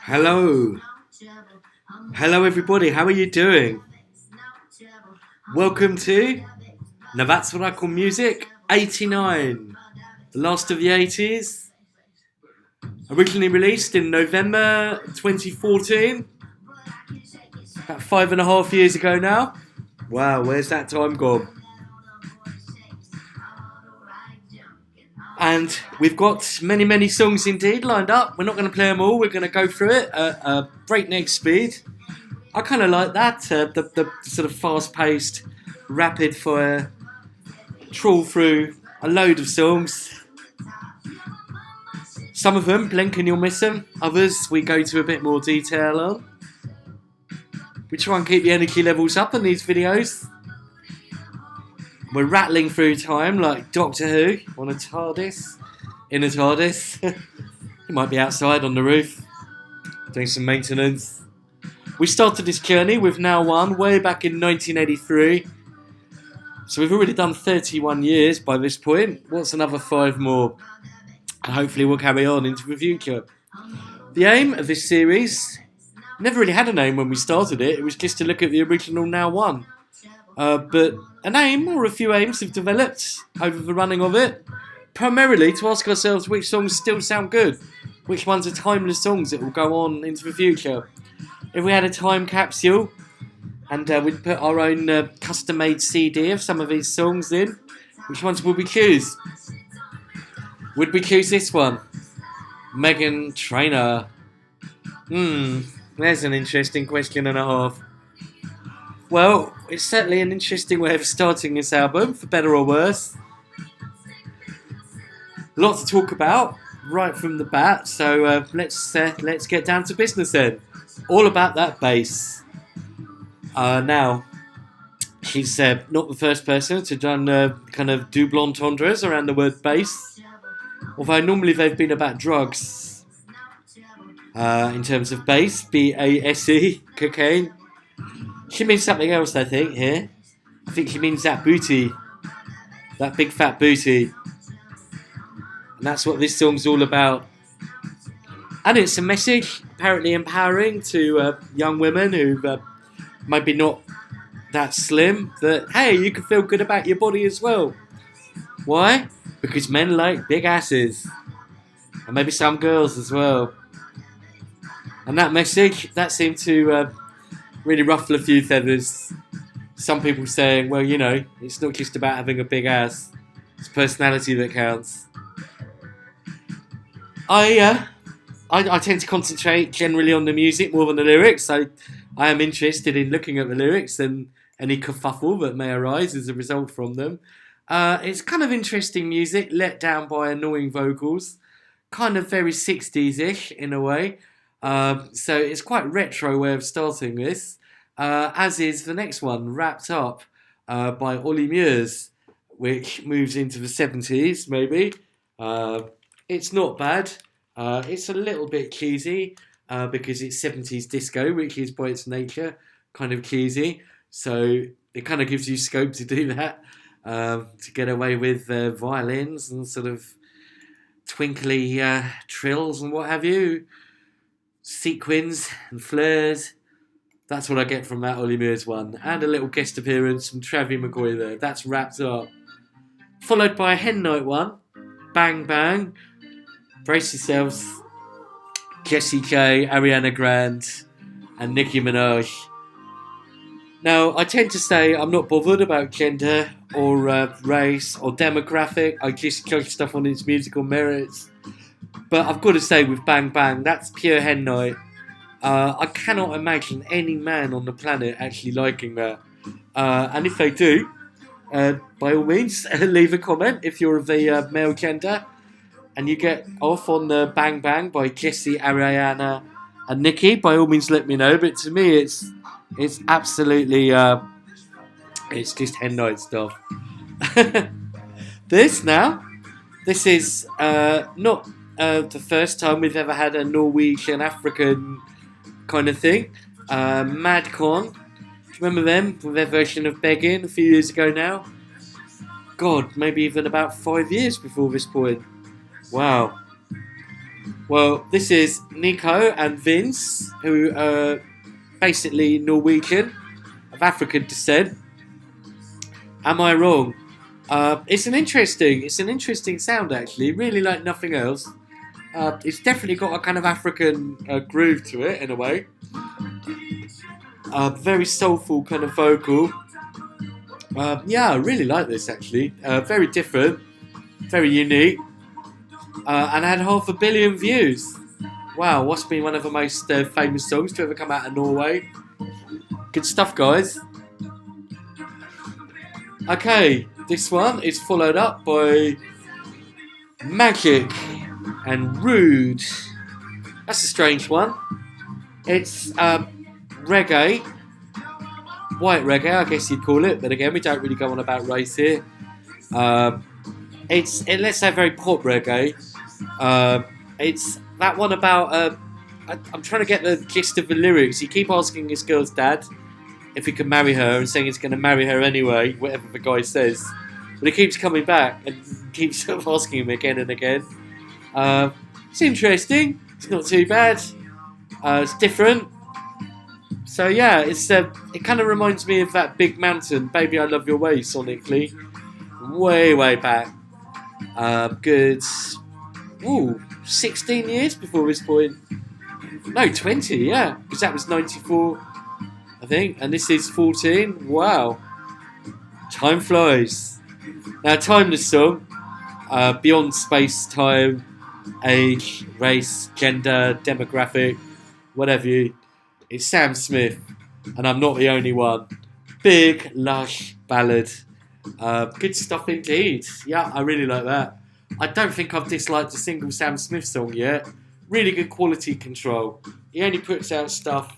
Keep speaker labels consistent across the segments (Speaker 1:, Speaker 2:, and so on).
Speaker 1: Hello. Hello everybody, how are you doing? Welcome to Now That's What I Call Music 89. The last of the 80s. Originally released in November 2014. About 5.5 years ago now. Wow, where's that time gone? And we've got many songs indeed lined up. We're not going to play them all. We're going to go through it at a breakneck speed. I kind of like that. The sort of fast-paced, rapid-fire trawl through a load of songs. Some of them, blink and you'll miss them. Others, we go to a bit more detail on. We try and keep the energy levels up in these videos. We're rattling through time like Doctor Who on a TARDIS. In a TARDIS. He might be outside on the roof doing some maintenance. We started this journey with Now One way back in 1983. So we've already done 31 years by this point. What's another 5 more? And hopefully we'll carry on into the future. The aim of this series never really had a name when we started it. It was just to look at the original Now One. But an aim or a few aims have developed over the running of it, primarily to ask ourselves which songs still sound good, which ones are timeless songs that will go on into the future. If we had a time capsule and we'd put our own custom-made CD of some of these songs in, which ones would we choose? Would we choose this one? Meghan Trainor. There's an interesting question and a half. Well, it's certainly an interesting way of starting this album, for better or worse. Lots to talk about right from the bat, so let's get down to business then. All about that bass. Now, she's not the first person to done kind of double entendres around the word bass, although normally they've been about drugs. In terms of bass, B-A-S-E, cocaine. She means something else, I think, here. I think she means that booty. That big fat booty. And that's what this song's all about. And it's a message, apparently empowering to young women who maybe not that slim, that, hey, you can feel good about your body as well. Why? Because men like big asses. And maybe some girls as well. And that message, that seemed to really ruffle a few feathers. Some people saying, well, you know, it's not just about having a big ass. It's personality that counts. I tend to concentrate generally on the music more than the lyrics. So I am interested in looking at the lyrics and any kerfuffle that may arise as a result from them. It's kind of interesting music, let down by annoying vocals. Kind of very 60s-ish in a way. So it's quite retro way of starting this, as is the next one, Wrapped Up by Ollie Murs, which moves into the 70s maybe. It's not bad. It's a little bit cheesy because it's 70s disco, which is by its nature kind of cheesy. So it kind of gives you scope to do that, to get away with violins and sort of twinkly trills and what have you. Sequins and flares. That's what I get from that Ollie Murs one. And a little guest appearance from Travie McCoy there. That's Wrapped Up. Followed by a Hen Night one. Bang Bang. Brace yourselves. Jessie J, Ariana Grande, and Nicki Minaj. Now, I tend to say I'm not bothered about gender or race or demographic. I just judge stuff on its musical merits. But I've got to say, with Bang Bang, that's pure Hen Night. I cannot imagine any man on the planet actually liking that. And if they do, by all means, leave a comment if you're of the male gender. And you get off on the Bang Bang by Jessie, Ariana, and Nicki. By all means, let me know. But to me, it's absolutely, it's just Hen Night stuff. This is not the first time we've ever had a Norwegian African kind of thing. Madcon, do you remember them with their version of Begging a few years ago now? God, maybe even about 5 years before this point. Wow. Well, this is Nico and Vince, who are basically Norwegian of African descent. Am I wrong? It's an interesting sound actually. Really like nothing else. It's definitely got a kind of African groove to it in a way. Very soulful kind of vocal. Yeah, I really like this actually. Very different, very unique, and had 500 million views. Wow, what's been one of the most famous songs to ever come out of Norway. Good stuff, guys. Okay, this one is followed up by Magic and Rude. That's a strange one. It's reggae, white reggae, I guess you'd call it. But again, we don't really go on about race here. It's let's say very pop reggae. It's that one about. I'm trying to get the gist of the lyrics. You keep asking this girl's dad if he can marry her and saying he's going to marry her anyway, whatever the guy says. But he keeps coming back and keeps sort of asking him again and again. It's interesting. It's not too bad. It's different. So yeah, it's it kind of reminds me of that Big Mountain, Baby I Love Your Way, sonically. Way back. Good. 16 years before this point. No, 20, yeah. Because that was 94, I think. And this is 14. Wow. Time flies. Now, timeless song. Beyond space, time, age, race, gender, demographic, whatever you. It's Sam Smith. And I'm not the only one. Big, lush ballad. Good stuff indeed. Yeah, I really like that. I don't think I've disliked a single Sam Smith song yet. Really good quality control. He only puts out stuff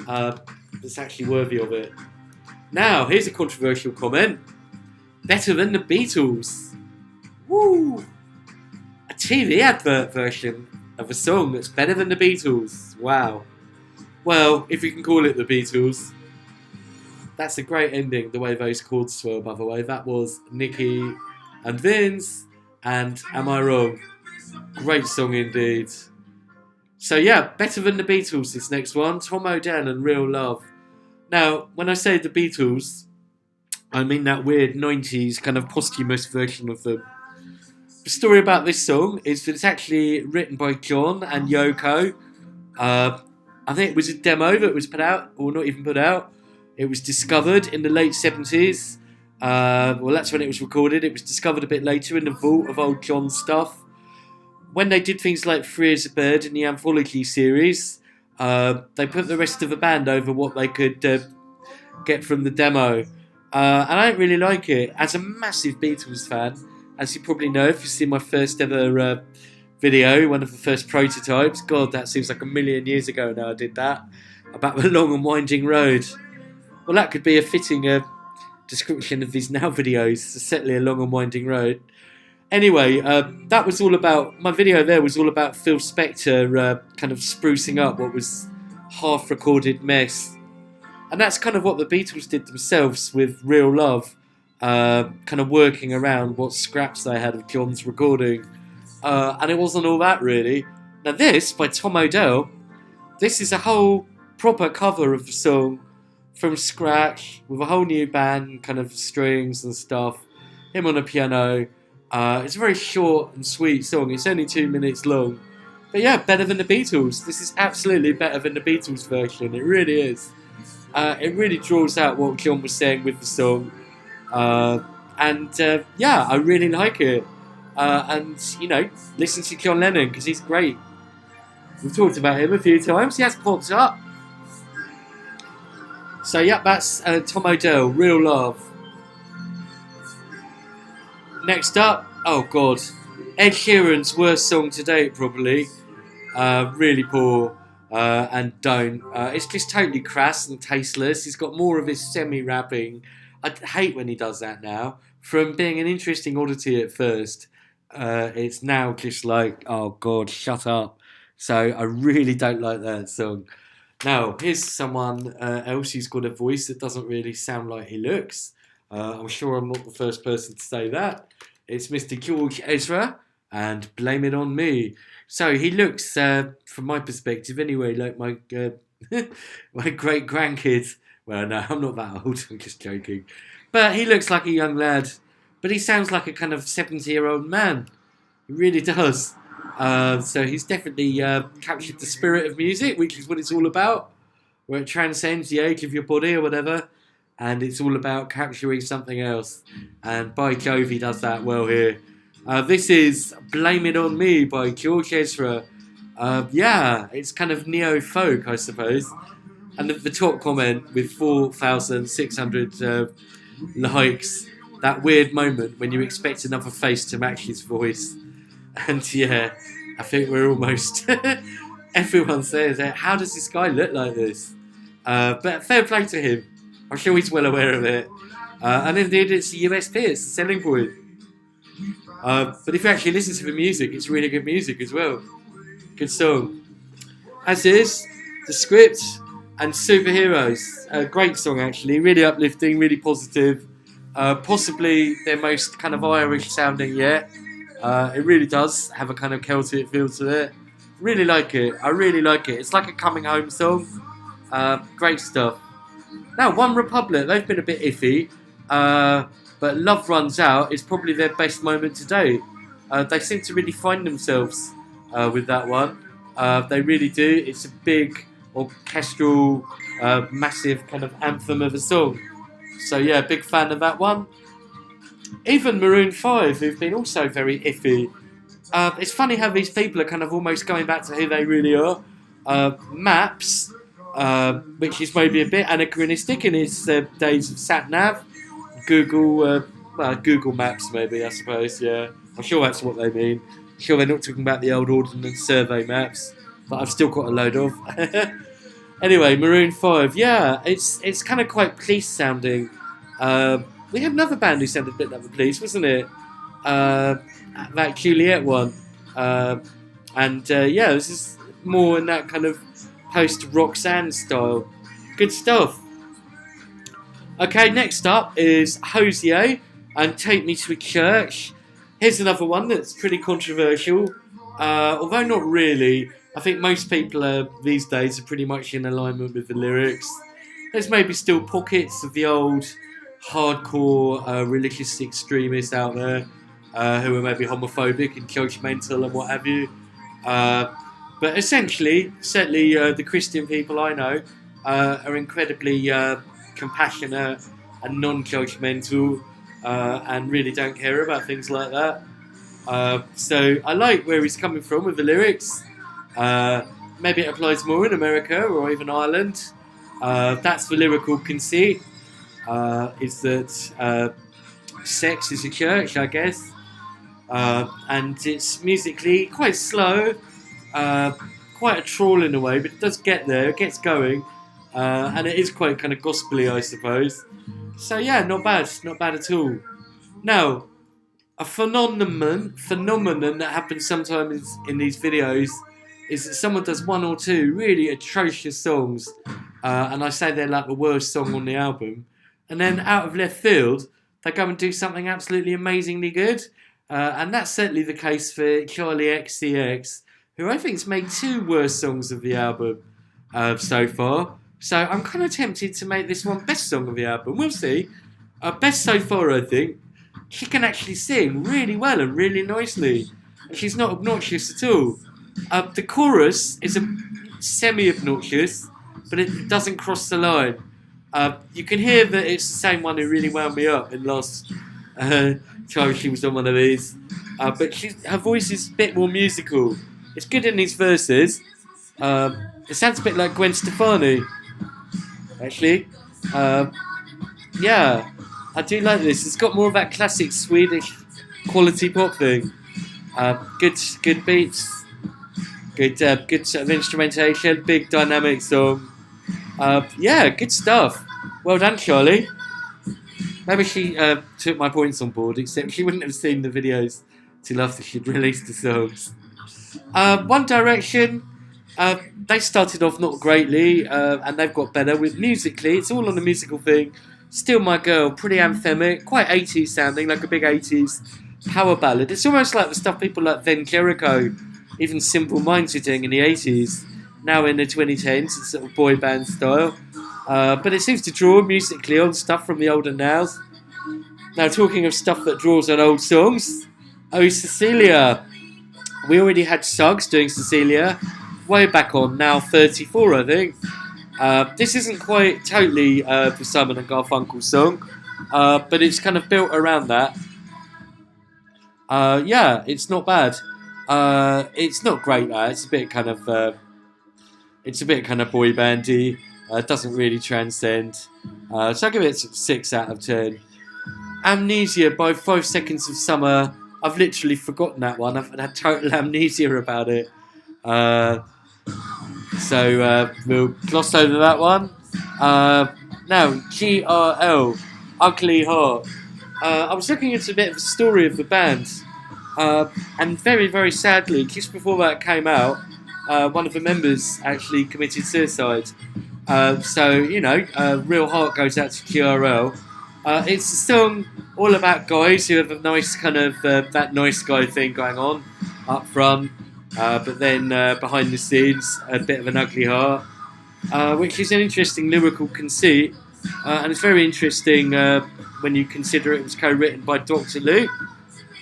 Speaker 1: that's actually worthy of it. Now, here's a controversial comment. Better than the Beatles. Woo! A TV advert version of a song that's better than the Beatles. Wow. Well, if you can call it the Beatles. That's a great ending, the way those chords swirl, by the way. That was Nicky and Vince and Am I Wrong? Great song indeed. So yeah, better than the Beatles, this next one. Trumbo Den and Real Love. Now, when I say the Beatles, I mean that weird 90s kind of posthumous version of them. The story about this song is that it's actually written by John and Yoko. I think it was a demo that was put out, or not even put out. It was discovered in the late 70s. Well, that's when it was recorded. It was discovered a bit later in the vault of old John's stuff. When they did things like Free as a Bird in the Anthology series, they put the rest of the band over what they could get from the demo. And I don't really like it. As a massive Beatles fan, as you probably know, if you've seen my first ever video, one of the first prototypes, God, that seems like a million years ago now I did that, about the long and winding road. Well, that could be a fitting description of these now videos, certainly a long and winding road. Anyway, that was all about, my video there was all about Phil Spector kind of sprucing up what was half-recorded mess. And that's kind of what the Beatles did themselves with Real Love, kind of working around what scraps they had of John's recording. And it wasn't all that really. Now this, by Tom Odell, this is a whole proper cover of the song from scratch, with a whole new band, kind of strings and stuff, him on a piano. It's a very short and sweet song. It's only 2 minutes long. But yeah, better than the Beatles. This is absolutely better than the Beatles version. It really is. It really draws out what John was saying with the song. Yeah, I really like it. And, you know, listen to John Lennon, because he's great. We've talked about him a few times. He has popped up. So, yeah, that's Tom Odell, Real Love. Next up, oh God, Ed Sheeran's worst song to date, probably. Really poor, and don't. It's just totally crass and tasteless. He's got more of his semi-rapping. I hate when he does that now. From being an interesting oddity at first, it's now just like, oh God, shut up. So I really don't like that song. Now, here's someone else who's got a voice that doesn't really sound like he looks. I'm sure I'm not the first person to say that. It's Mr. George Ezra and Blame It On Me. So he looks, from my perspective anyway, like my my great grandkids. Well, no, I'm not that old. I'm just joking. But he looks like a young lad. But he sounds like a kind of 70-year-old man. He really does. So he's definitely captured the spirit of music, which is what it's all about, where it transcends the age of your body or whatever, and it's all about capturing something else. And by Jove, he does that well here. This is Blame It On Me by George Ezra. Yeah, it's kind of neo-folk, I suppose. And the top comment with 4,600 likes, that weird moment when you expect another face to match his voice. And yeah, I think we're almost... Everyone says, how does this guy look like this? But fair play to him. I'm sure he's well aware of it. And indeed, it's the USP, it's the selling point. But if you actually listen to the music, it's really good music as well. Good song. As is, The Script and Superheroes. A great song, actually. Really uplifting, really positive. Possibly their most kind of Irish sounding yet. It really does have a kind of Celtic feel to it. Really like it. I really like it. It's like a coming home song. Great stuff. Now, One Republic, they've been a bit iffy. But Love Runs Out is probably their best moment to date. They seem to really find themselves with that one. They really do. It's a big, orchestral, massive kind of anthem of a song. So yeah, big fan of that one. Even Maroon 5, who've been also very iffy. It's funny how these people are kind of almost going back to who they really are. Maps, which is maybe a bit anachronistic in its days of sat-nav. Google Maps maybe, I suppose, yeah. I'm sure that's what they mean. I'm sure they're not talking about the old Ordnance Survey maps, but I've still got a load of. Anyway, Maroon 5, yeah, it's kind of quite Police sounding. We had another band who sounded a bit like the Police, wasn't it? That Juliet one. Yeah, this is more in that kind of post-Roxanne style. Good stuff. Okay, next up is Hosier and Take Me to a Church. Here's another one that's pretty controversial, although not really. I think most people these days are pretty much in alignment with the lyrics. There's maybe still pockets of the old hardcore religious extremists out there who are maybe homophobic and judgmental and what have you. But essentially, certainly the Christian people I know are incredibly compassionate and non-judgmental and really don't care about things like that. So I like where he's coming from with the lyrics. Maybe it applies more in America or even Ireland. That's the lyrical conceit, is that sex is a church, I guess. And it's musically quite slow, quite a trawl in a way, but it does get there, it gets going. And it is quite kind of gospelly, I suppose. So yeah, not bad at all. Now, a phenomenon that happens sometimes in these videos is that someone does one or two really atrocious songs, and I say they're like the worst song on the album, and then out of left field, they go and do something absolutely amazingly good. And that's certainly the case for Charlie XCX, who I think's made two worst songs of the album so far. So I'm kind of tempted to make this one best song of the album. We'll see. Best so far, I think. She can actually sing really well and really nicely. She's not obnoxious at all. The chorus is a semi-obnoxious, but it doesn't cross the line. You can hear that it's the same one who really wound me up in last time she was on one of these. But her voice is a bit more musical. It's good in these verses. It sounds a bit like Gwen Stefani, actually. Yeah, I do like this. It's got more of that classic Swedish quality pop thing. Good beats. Good sort of instrumentation. Big dynamic song. Yeah, good stuff. Well done, Charlie. Maybe she took my points on board, except she wouldn't have seen the videos till after she'd released the songs. One Direction, they started off not greatly, and they've got better with musically. It's all on the musical thing. Still My Girl, pretty anthemic, quite 80s sounding, like a big 80s power ballad. It's almost like the stuff people like Then Jericho, even Simple Minds were doing in the 80s, now in the 2010s, it's sort of boy band style. But it seems to draw musically on stuff from the older nows. Now, talking of stuff that draws on old songs, oh, Cecilia. We already had Suggs doing Cecilia way back on, now 34, I think. This isn't quite totally the Simon and Garfunkel song, but it's kind of built around that. Yeah, it's not bad. It's not great. It's a bit kind of boy bandy. It doesn't really transcend. So I'll give it 6 out of 10. Amnesia by 5 Seconds of Summer. I've literally forgotten that one. I've had total amnesia about it. So we'll gloss over that one. Now, GRL, Ugly Heart. I was looking into a bit of the story of the band. And very, very sadly, just before that came out, one of the members actually committed suicide. So, real heart goes out to GRL. It's a song all about guys who have a nice kind of that nice guy thing going on up front, but then behind the scenes a bit of an ugly heart, which is an interesting lyrical conceit, and it's very interesting when you consider it was co-written by Dr. Luke,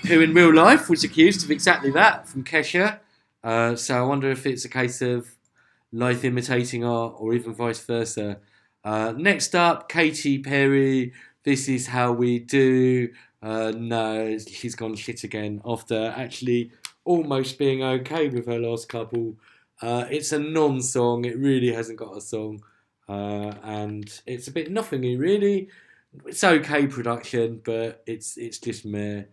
Speaker 1: who in real life was accused of exactly that from Kesha. So I wonder if it's a case of life imitating art or even vice versa. Next up, Katy Perry, This Is How We Do. No, she's gone shit again after actually almost being okay with her last couple. It's a non-song. It really hasn't got a song. And it's a bit nothingy, really. It's okay production, but it's just meh.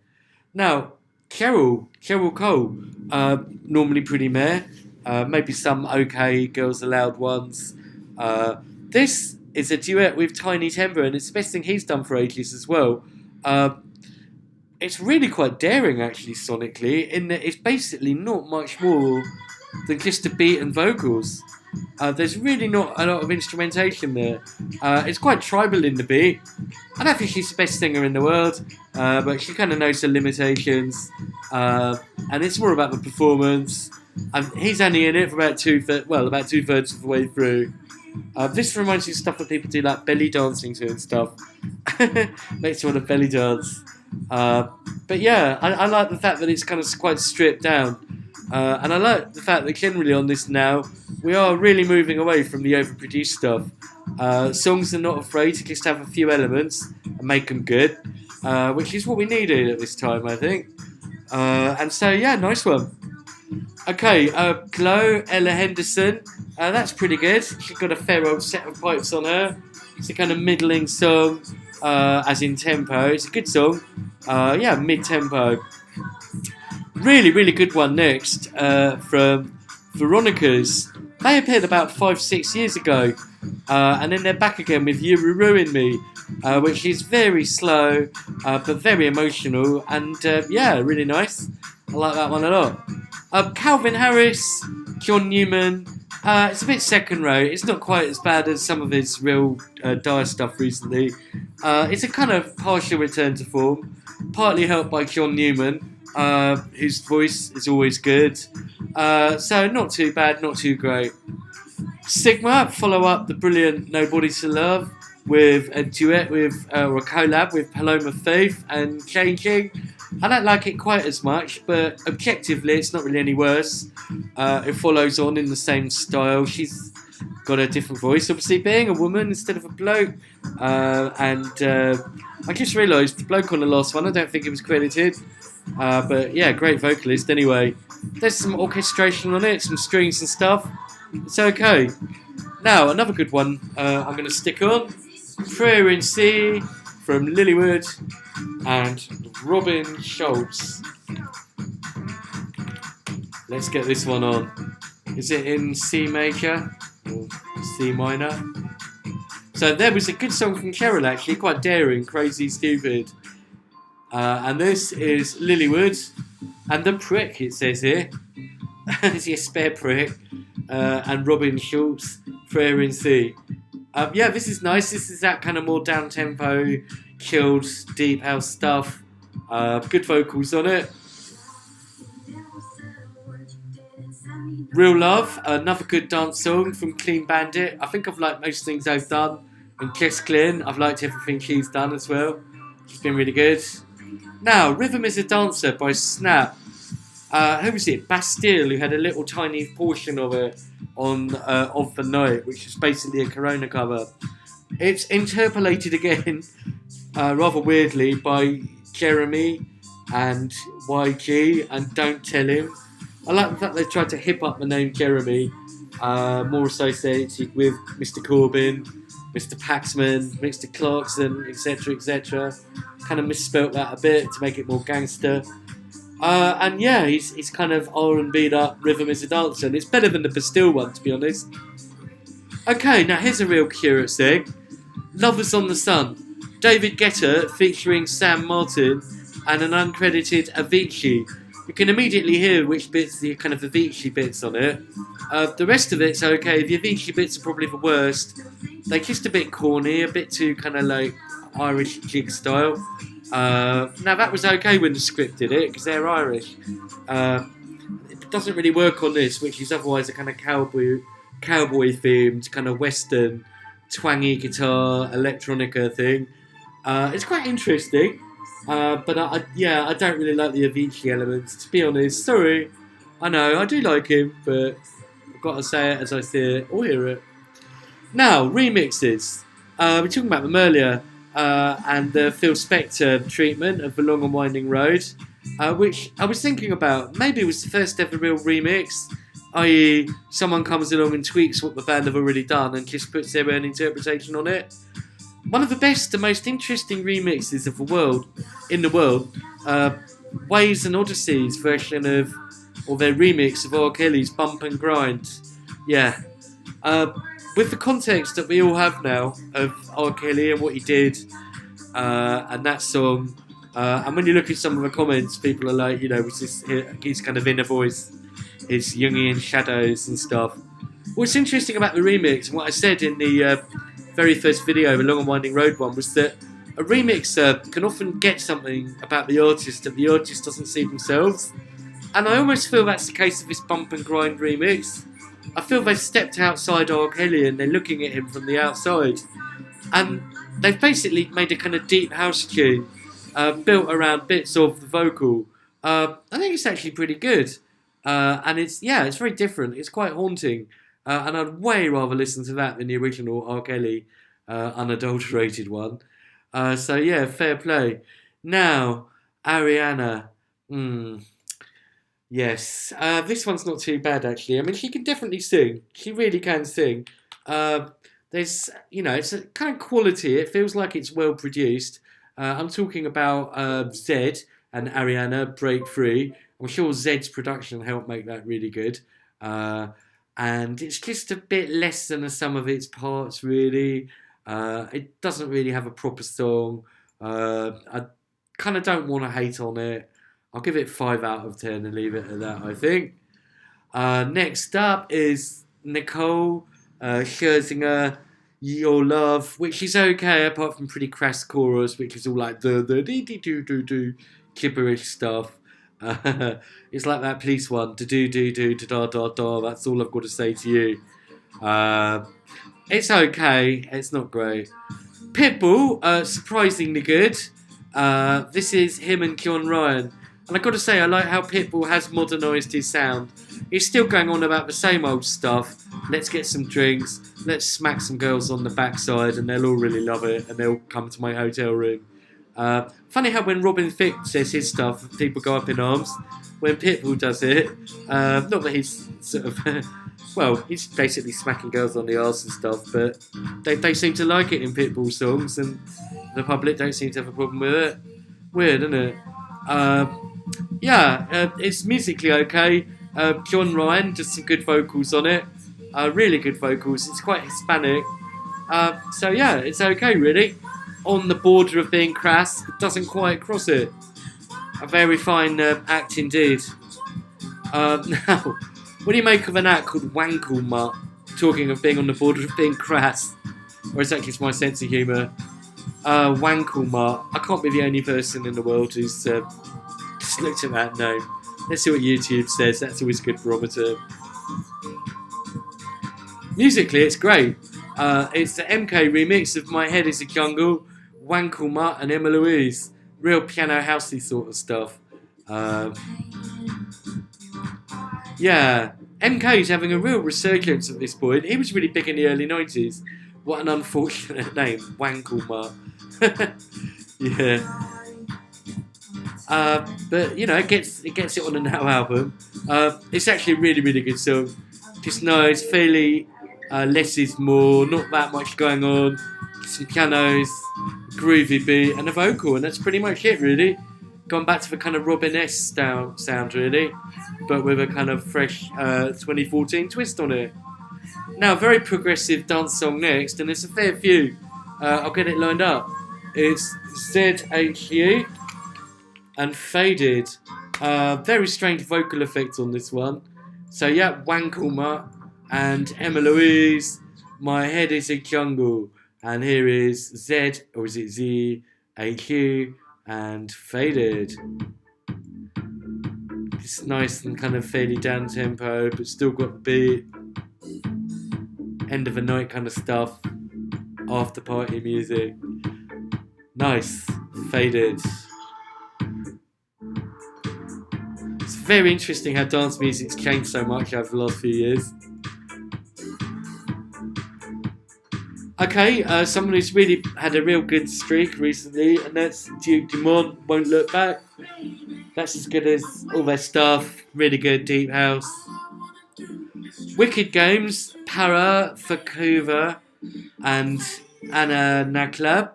Speaker 1: Now, Cheryl Cole, normally pretty meh. Maybe some okay Girls Aloud ones. This is a duet with Tiny Temper, and it's the best thing he's done for ages as well. It's really quite daring, actually, sonically, in that it's basically not much more than just a beat and vocals. There's really not a lot of instrumentation there. It's quite tribal in the beat. I don't think she's the best singer in the world, but she kind of knows her limitations. And it's more about the performance. He's only in it for about two-thirds of the way through. This reminds me of stuff that people do like belly dancing to and stuff. Makes you want to belly dance. But yeah, I like the fact that it's kind of quite stripped down. And I like the fact that generally on this now, we are really moving away from the overproduced stuff. Songs are not afraid to just have a few elements and make them good, which is what we needed at this time, I think. And so, yeah, nice one. Okay, Glow, Ella Henderson. That's pretty good. She's got a fair old set of pipes on her. It's a kind of middling song, as in tempo. It's a good song. Yeah, mid-tempo. Really, really good one next, from Veronica's. They appeared about 5-6 years ago, and then they're back again with You Ruin Me, which is very slow, but very emotional, and yeah, really nice. I like that one a lot. Calvin Harris, John Newman. It's a bit second row. It's not quite as bad as some of his real dire stuff recently. It's a kind of partial return to form, partly helped by John Newman, whose voice is always good. So not too bad, not too great. Sigma follow up the brilliant Nobody to Love with a duet with, or a collab with Paloma Faith and Changing. I don't like it quite as much, but objectively it's not really any worse. It follows on in the same style. She's got a different voice, obviously being a woman instead of a bloke. And I just realised the bloke on the last one, I don't think it was credited. But yeah, great vocalist anyway. There's some orchestration on it, some strings and stuff. It's okay. Now, another good one I'm going to stick on. Prayer in C from Lilywood and Robin Schultz. Let's get this one on. Is it in C major or C minor? So there was a good song from Cheryl actually, quite daring, crazy, stupid. And this is Lilywood and the Prick, it says here. It's your spare prick. And Robin Schultz, Prayer in C. Yeah, this is nice. This is that kind of more down-tempo, chilled, deep house stuff. Good vocals on it. Real Love, another good dance song from Clean Bandit. I think I've liked most things they've done. And Jess Glynn, I've liked everything she's done as well. She's been really good. Now, Rhythm is a Dancer by Snap. Who was it? Bastille, who had a little tiny portion of it on Of the Night, which is basically a Corona cover. It's interpolated again, rather weirdly, by Jeremy and YG and Don't Tell Him. I like the fact they tried to hip up the name Jeremy, more associated with Mr. Corbyn, Mr. Paxman, Mr. Clarkson, etc., etc. Kind of misspelt that a bit to make it more gangster. And yeah, he's kind of R&B'd up Rhythm is a Dancer, and it's better than the Bastille one, to be honest. Okay, now here's a real curious thing. Lovers on the Sun. David Guetta featuring Sam Martin and an uncredited Avicii. You can immediately hear which bits the kind of Avicii bits on it. The rest of it's okay. The Avicii bits are probably the worst. They're just a bit corny, a bit too kind of like Irish jig style. Now that was okay when the script did it, because they're Irish. It doesn't really work on this, which is otherwise a kind of cowboy themed, kind of western, twangy guitar, electronica thing. It's quite interesting, but I don't really like the Avicii elements, to be honest. Sorry, I know, I do like him, but I've got to say it as I see it, or hear it. Now, remixes. We're talking about them earlier. And the Phil Spector treatment of The Long and Winding Road, which I was thinking about. Maybe it was the first ever real remix, i.e. someone comes along and tweaks what the band have already done and just puts their own interpretation on it. One of the best and most interesting remixes of in the world, Waves and Odysseys version of, or their remix of R. Kelly's Bump and Grind. Yeah. With the context that we all have now of R. Kelly and what he did, and that song, and when you look at some of the comments, people are like, was this his kind of inner voice, his Jungian shadows and stuff. What's interesting about the remix, and what I said in the very first video, the Long and Winding Road one, was that a remixer can often get something about the artist that the artist doesn't see themselves, and I almost feel that's the case of this Bump and Grind remix. I feel they've stepped outside R. Kelly and they're looking at him from the outside. And they've basically made a kind of deep house tune built around bits of the vocal. I think it's actually pretty good. And it's very different. It's quite haunting. And I'd way rather listen to that than the original R. Kelly unadulterated one. So yeah, fair play. Now, Ariana. Yes, this one's not too bad actually. I mean, she can definitely sing. She really can sing. There's, it's a kind of quality. It feels like it's well produced. I'm talking about Zed and Ariana Break Free. I'm sure Zed's production helped make that really good. And it's just a bit less than the sum of its parts, really. It doesn't really have a proper song. I kind of don't want to hate on it. I'll give it 5 out of 10 and leave it at that, I think. Next up is Nicole Scherzinger, Your Love, which is okay apart from pretty crass chorus, which is all like the dee-dee-doo-doo-doo gibberish stuff. It's like that police one, do-do-do-do, da-da-da-da, that's all I've got to say to you. It's okay, it's not great. Pitbull, surprisingly good. This is him and John Ryan. And I've got to say, I like how Pitbull has modernised his sound. He's still going on about the same old stuff. Let's get some drinks, let's smack some girls on the backside, and they'll all really love it, and they'll come to my hotel room. Funny how when Robin Thicke says his stuff, people go up in arms. When Pitbull does it, not that he's sort of... he's basically smacking girls on the arse and stuff, but they seem to like it in Pitbull songs, and the public don't seem to have a problem with it. Weird, isn't it? It's musically okay. John Ryan does some good vocals on it. Really good vocals. It's quite Hispanic. It's okay, really. On the border of being crass, it doesn't quite cross it. A very fine act indeed. Now, what do you make of an act called Wankle Mutt? Talking of being on the border of being crass. Or is that just my sense of humour? Wankelmart. I can't be the only person in the world who's just looked at that name. Let's see what YouTube says. That's always a good barometer. Musically, it's great. It's the MK remix of My Head is a Jungle, Wankelmart and Emma Louise. Real piano housey sort of stuff. Yeah, MK's having a real resurgence at this point. He was really big in the early 90s. What an unfortunate name, Wankelmart. Yeah. But you know, it gets it on a Now album. It's actually a really, really good song. Just nice, fairly less is more, not that much going on. Some pianos, groovy beat, and a vocal, and that's pretty much it, really. Gone back to the kind of Robin-esque sound, really, but with a kind of fresh 2014 twist on it. Now, very progressive dance song next, and there's a fair few. I'll get it lined up. It's ZHU and Faded. Very strange vocal effect on this one. So yeah, Wankelmart and Emma Louise, My Head is a Jungle. And here is Z, or is it Z, HU, and Faded. It's nice and kind of fairly down tempo, but still got the beat. End of the night kind of stuff. After party music. Nice. Faded. It's very interesting how dance music's changed so much over the last few years. Okay, someone who's really had a real good streak recently, and that's Duke Dumont, Won't Look Back. That's as good as all their stuff. Really good deep house. Wicked Games, Para, Fakuva, and Anna Naklab.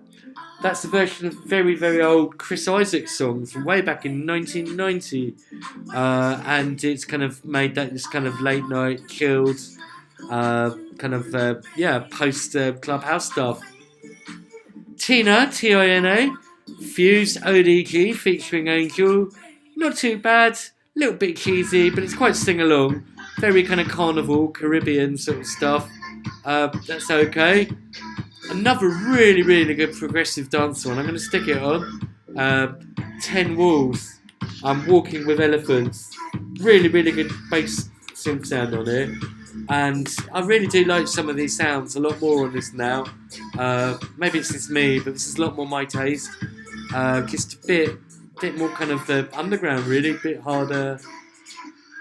Speaker 1: That's a version of very, very old Chris Isaak song from way back in 1990. And it's kind of made that this kind of late night, chilled, post clubhouse stuff. Tina, Tina, Fuse ODG featuring Angel. Not too bad, a little bit cheesy, but it's quite sing-along. Very kind of carnival, Caribbean sort of stuff. That's okay. Another really, really good progressive dance one. I'm going to stick it on. 10 Walls. I'm Walking with Elephants. Really, really good bass synth sound on it. And I really do like some of these sounds a lot more on this now. Maybe it's just me, but this is a lot more my taste. Just a bit more kind of underground, really. A bit harder,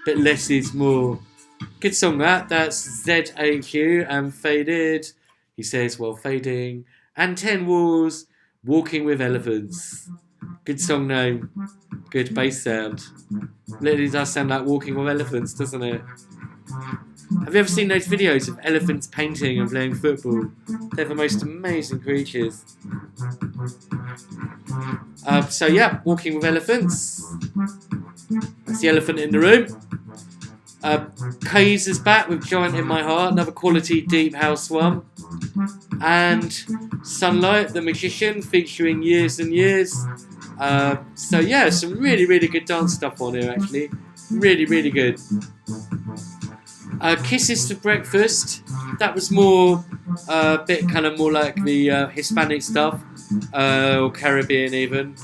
Speaker 1: bit less is more. Good song that. That's ZAQ and Faded. He says, well, fading. And 10 Walls, Walking with Elephants. Good song name. Good bass sound. Literally does sound like Walking with Elephants, doesn't it? Have you ever seen those videos of elephants painting and playing football? They're the most amazing creatures. So yeah, Walking with Elephants. That's the elephant in the room. Kays is back with Giant in My Heart, another quality deep house one. And Sunlight, the Magician, featuring Years and Years. So yeah, some really, really good dance stuff on here actually. Really, really good. Kisses to Breakfast. That was more a bit kind of more like the Hispanic stuff, or Caribbean even.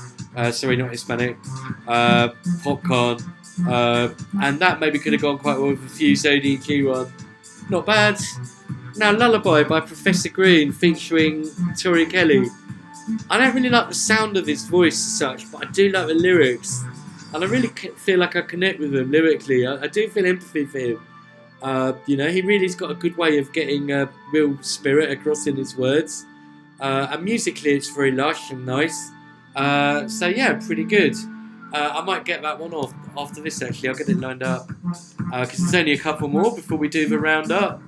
Speaker 1: Sorry, not Hispanic. Popcorn. And that maybe could have gone quite well with a Fuse ODQ one. Not bad. Now Lullaby by Professor Green featuring Tori Kelly. I don't really like the sound of his voice as such, but I do like the lyrics. And I really feel like I connect with him lyrically. I do feel empathy for him. He really's got a good way of getting real spirit across in his words. And musically it's very lush and nice. So yeah, pretty good. I might get that one off after this actually. I'll get it lined up. Because there's only a couple more before we do the roundup.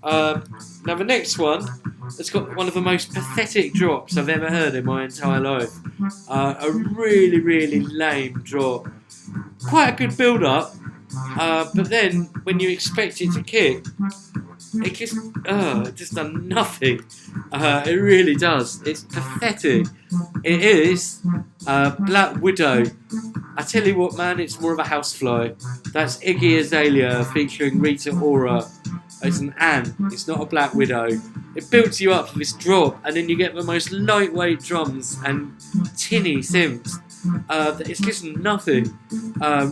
Speaker 1: Now the next one, it's got one of the most pathetic drops I've ever heard in my entire life. A really, really lame drop. Quite a good build-up. But then, when you expect it to kick, it just done nothing. It really does. It's pathetic. It is Black Widow. I tell you what, man, it's more of a housefly. That's Iggy Azalea featuring Rita Ora. It's an Anne. It's not a Black Widow. It builds you up for this drop, and then you get the most lightweight drums and tinny synths. It's just nothing.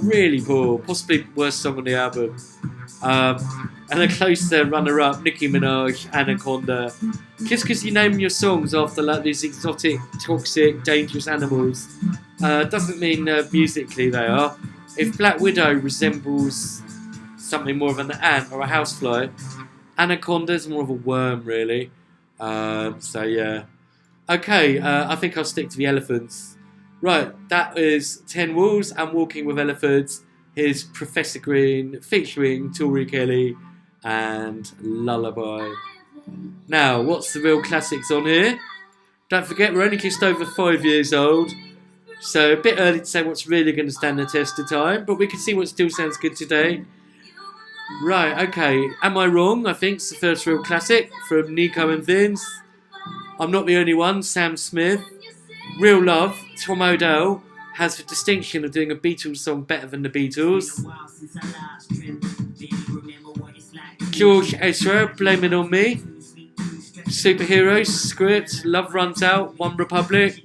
Speaker 1: Really poor. Possibly worst song on the album. And a closer runner-up, Nicki Minaj, Anaconda. Just because you name your songs after like these exotic, toxic, dangerous animals, doesn't mean musically they are. If Black Widow resembles something more of an ant or a housefly, Anaconda's more of a worm, really. So yeah. Okay, I think I'll stick to the elephants. Right, that is 10 Walls and Walking with Elephants. Here's Professor Green featuring Tori Kelly and Lullaby. Now, what's the real classics on here? Don't forget, we're only just over 5 years old, so a bit early to say what's really going to stand the test of time, but we can see what still sounds good today. Right, okay, Am I Wrong? I think it's the first real classic from Nico and Vince. I'm Not the Only One, Sam Smith. Real Love, Tom Odell, has the distinction of doing a Beatles song better than the Beatles. George Ezra, Blame It On Me. Superheroes, Script, Love Runs Out, One Republic.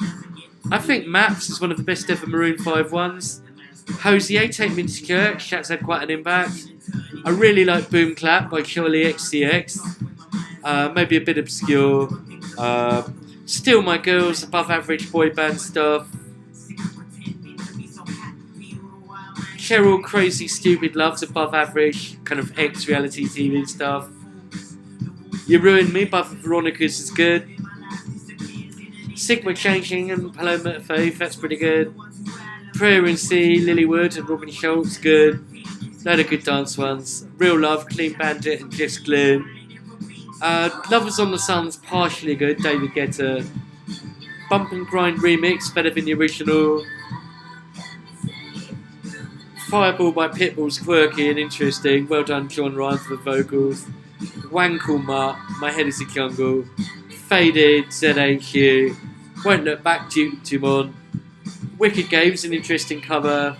Speaker 1: I think Maps is one of the best ever Maroon 5 ones. Hosier, Take Me to Church, that's had quite an impact. I really like Boom Clap by Charlie XCX. Maybe a bit obscure. Still My Girls, above average boy band stuff. Cheryl, Crazy Stupid Love's above average, kind of ex-reality TV stuff. You Ruined Me by Veronica's is good. Sigma Changing and Paloma Faith, that's pretty good. Prayer in Sea, Lilywood and Robin Schultz, good. Load of good dance ones. Real Love, Clean Bandit and Jess Glynn. Lovers on the Sun's partially good, David Guetta. Bump and Grind remix, better than the original. Fireball by Pitbull's quirky and interesting. Well done, John Ryan, for the vocals. Wankle Mutt, My Head Is a Jungle. Faded, ZHU. Won't Look Back, Duke Dumont. Wicked Games, an interesting cover.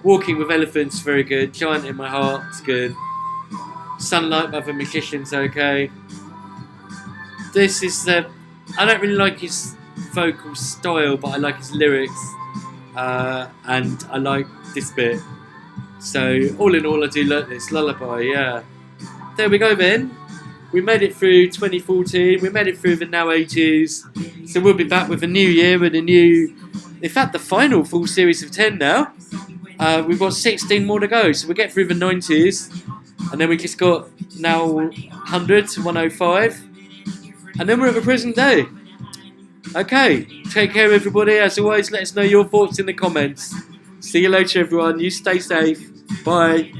Speaker 1: Walking with Elephants, very good. Giant in My Heart, it's good. Sunlight by The Magicians, okay. This is I don't really like his vocal style, but I like his lyrics. And I like this bit. So, all in all, I do like this. Lullaby, yeah. There we go then. We made it through 2014. We made it through the now 80s. So we'll be back with a new year and a new... In fact, the final full series of 10 now. We've got 16 more to go. So we'll get through the 90s. And then we just got now 100 to 105. And then we're at the present day. Okay, take care everybody. As always, let us know your thoughts in the comments. See you later everyone. You stay safe. Bye.